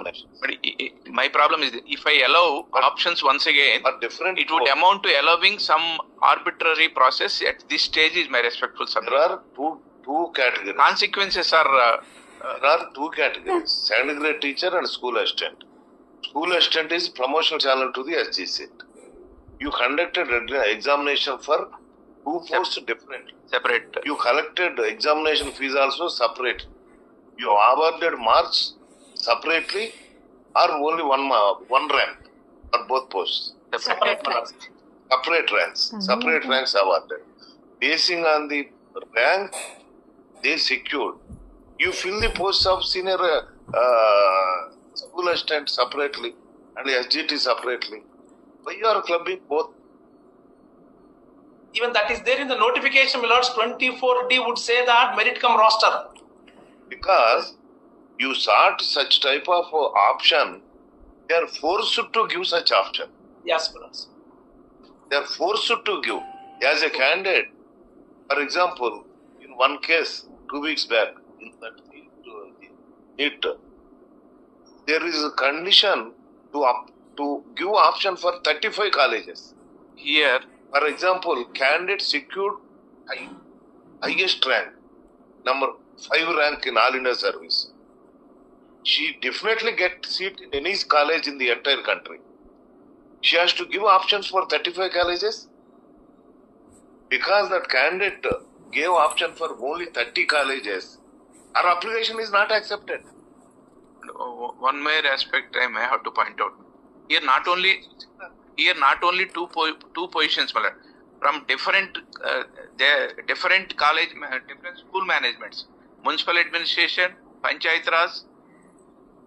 But my problem is, if I allow options once again, different it would amount to allowing some arbitrary process. At this stage is my respectful submission. There are two categories. Consequences are... there are two categories, second grade teacher and school assistant. School assistant is promotional channel to the SG set. You conducted examination for two posts different. Separate. You collected examination fees also separate. You awarded marks separately or only one rank for both posts. Separate ranks. Separate ranks awarded. Basing on the rank they secured, you fill the posts of senior school assistant separately and SGT separately. Why you are clubbing both? Even that is there in the notification, my lords. 24D would say that merit come roster. Because you sought such type of option, they are forced to give such option. Yes, my lords. They are forced to give. As a candidate, for example, in one case, 2 weeks back, in that NEET, there is a condition to give option for 35 colleges. Here, for example, candidate secured highest rank, number 5 rank in All India service. She definitely get seat in any college in the entire country. She has to give options for 35 colleges. Because that candidate gave option for only 30 colleges, her application is not accepted. One more aspect I may have to point out. Here not only two positions, from different college, different school managements, municipal administration, Panchayat Raj,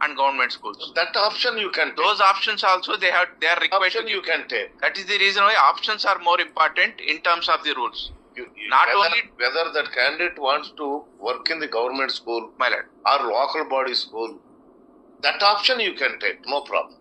and government schools. That option you can take. Those options also they are required. Option you can take. That is the reason why options are more important in terms of the rules. Whether that candidate wants to work in the government school or local body school, that option you can take, no problem.